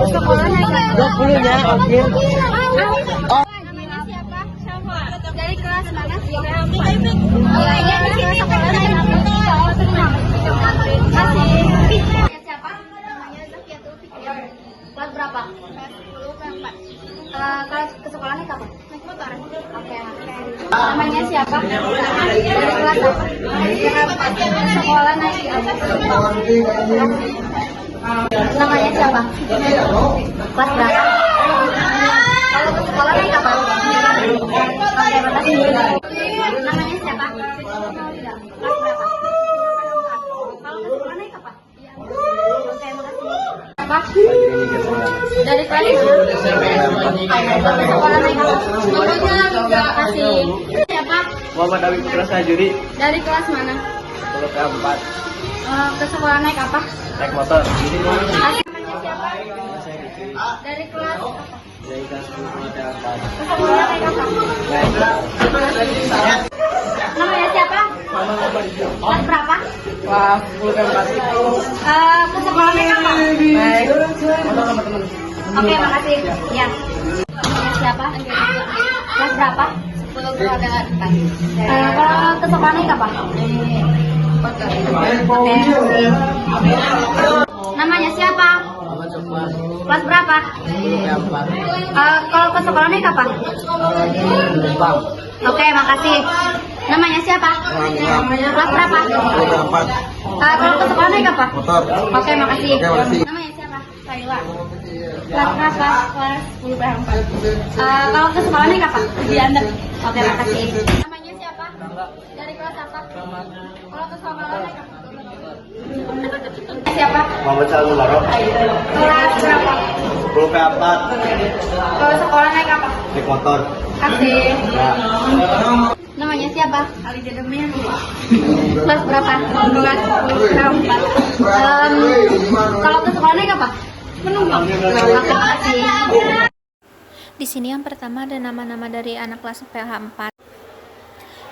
Sekolah naik 20 nya akhir. Oh, namanya siapa? Dari kelas mana? Iya, dari sekolah naik apa? Masih. Siapa? Namanya Zakiatul Fikri. Kelas berapa? Kelas 10 ke 4. Kalau ke sekolahnya kapan? Naik motor. Oke. Namanya siapa? Dari kelas apa? Sekolah naik apa? Namanya siapa? Kelas berapa? Kalau ke sekolah naik apa? Oke, makasih. Namanya siapa? Kelas berapa? Kalau ke sekolah naik apa? Oke, makasih. Apa? Dari kelas sekolah naik apa? Makasih. Siapa? Muhammad Abi Putra Sajuri. Dari kelas mana? Kalau ke 4 Ke sekolah naik apa? naik motor. Namanya siapa? Dari kelas apa? Dari kelas 10 ada 4. Ke sekolah naik apa? Namanya siapa? Kelas berapa? Kelas 10 ke 4. Ke sekolah naik apa? Naik motor sama teman. Oke, makasih. Ya. Namanya siapa? Kelas berapa? 10 ke 4. Kalau ke sekolah naik apa? Oke. Namanya siapa? Muhammad Sofwan. Kelas berapa? 10 ke 4. Kalau ke sekolah naik apa? Jepang. Oke, makasih. Namanya siapa? Kelas berapa? 10 ke 4. Kalau ke sekolah naik apa? Motor. Oke, makasih. Oke, makasih. Namanya siapa? Kayla. Kelas berapa? Kelas 10 ke 4. Kalau ke sekolah naik apa? Anda. Oke, makasih. Namanya siapa? Dari kelas apa? Kalau ke sekolah naik apa? Siapa? Muhammad Salman Barok. Kelas berapa? 10 ke 4 Kalau sekolah naik apa? naik motor. Kasih. Ya. Namanya siapa? Ali Jadamian. Kelas berapa? Kelas 4. Kalau ke sekolah naik apa? Menumpang. Oke, makasih. Di sini yang pertama ada nama-nama dari anak kelas PLH 4.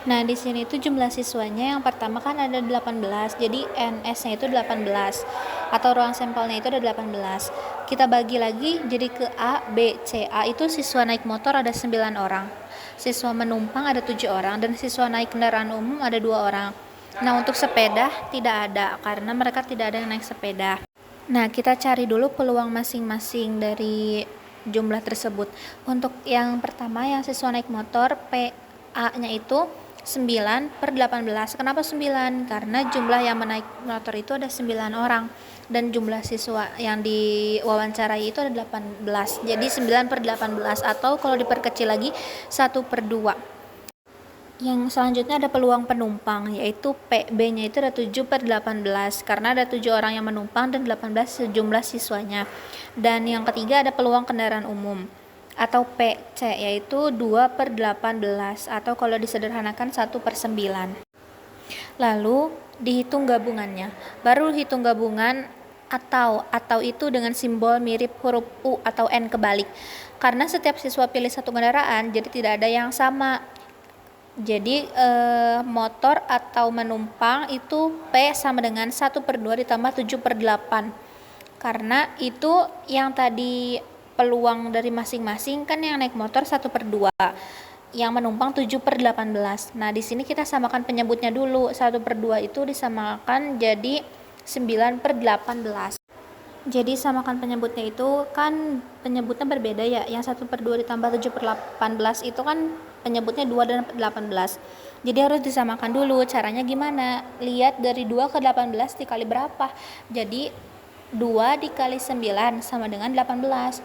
Nah, di sini itu jumlah siswanya yang pertama kan ada 18. Jadi NS-nya itu 18 atau ruang sampelnya itu ada 18. Kita bagi lagi jadi ke A, B, C. A itu siswa naik motor ada 9 orang. Siswa menumpang ada 7 orang dan siswa naik kendaraan umum ada 2 orang. Nah, untuk sepeda tidak ada karena mereka tidak ada yang naik sepeda. Nah, kita cari dulu peluang masing-masing dari jumlah tersebut. Untuk yang pertama yang siswa naik motor, PA-nya itu 9/18. Kenapa 9? Karena jumlah yang menaik motor itu ada 9 orang dan jumlah siswa yang diwawancarai itu ada 18. Jadi 9/18 atau kalau diperkecil lagi 1/2. Yang selanjutnya ada peluang penumpang, yaitu PB-nya itu ada 7/18 karena ada 7 orang yang menumpang dan 18 sejumlah siswanya. Dan yang ketiga ada peluang kendaraan umum atau PC, yaitu 2/18 atau kalau disederhanakan 1/9. Lalu dihitung gabungannya. Baru hitung gabungan atau itu dengan simbol mirip huruf U atau N kebalik. Karena setiap siswa pilih satu kendaraan, jadi tidak ada yang sama. Jadi motor atau menumpang itu P sama dengan 1/2 ditambah 7/8. Karena itu yang tadi peluang dari masing-masing kan yang naik motor 1/2, yang menumpang 7/18. Nah, di sini kita samakan penyebutnya dulu. 1/2 itu disamakan jadi 9/18. Jadi samakan penyebutnya itu kan penyebutnya berbeda ya. Yang 1/2 ditambah 7/18 itu kan penyebutnya 2 dan 18. Jadi harus disamakan dulu. Caranya gimana? Lihat dari 2 ke 18 dikali berapa. Jadi 2 dikali 9 sama dengan 18.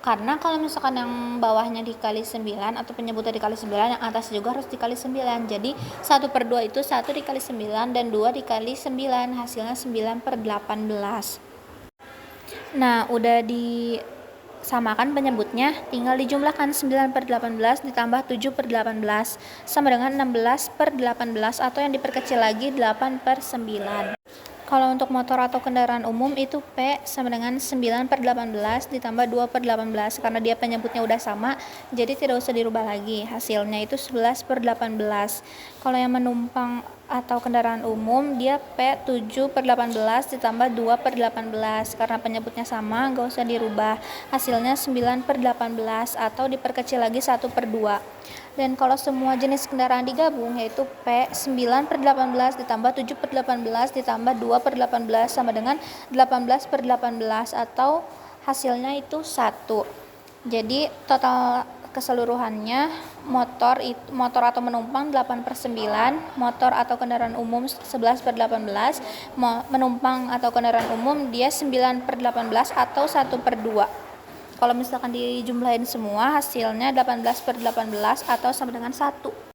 Karena kalau misalkan yang bawahnya dikali 9 atau penyebutnya dikali 9, yang atas juga harus dikali 9. Jadi 1/2 itu 1 dikali 9 dan 2 dikali 9, hasilnya 9/18. Nah, udah disamakan penyebutnya, tinggal dijumlahkan 9/18 ditambah 7/18 sama dengan 16/18 atau yang diperkecil lagi 8/9. Kalau untuk motor atau kendaraan umum itu P sama dengan 9/18 ditambah 2/18 karena dia penyebutnya udah sama, jadi tidak usah dirubah lagi. Hasilnya itu 11/18. Kalau yang menumpang atau kendaraan umum, dia P 7/18 ditambah 2/18. Karena penyebutnya sama, nggak usah dirubah. Hasilnya 9/18 atau diperkecil lagi 1/2. Dan kalau semua jenis kendaraan digabung, yaitu P 9/18 ditambah 7/18 ditambah 2/18 sama dengan 18/18 atau hasilnya itu 1. Jadi total keseluruhannya motor atau penumpang 8/9, motor atau kendaraan umum 11/18, penumpang atau kendaraan umum dia 9/18 atau 1/2. Kalau misalkan dijumlahin semua hasilnya 18/18 atau sama dengan 1.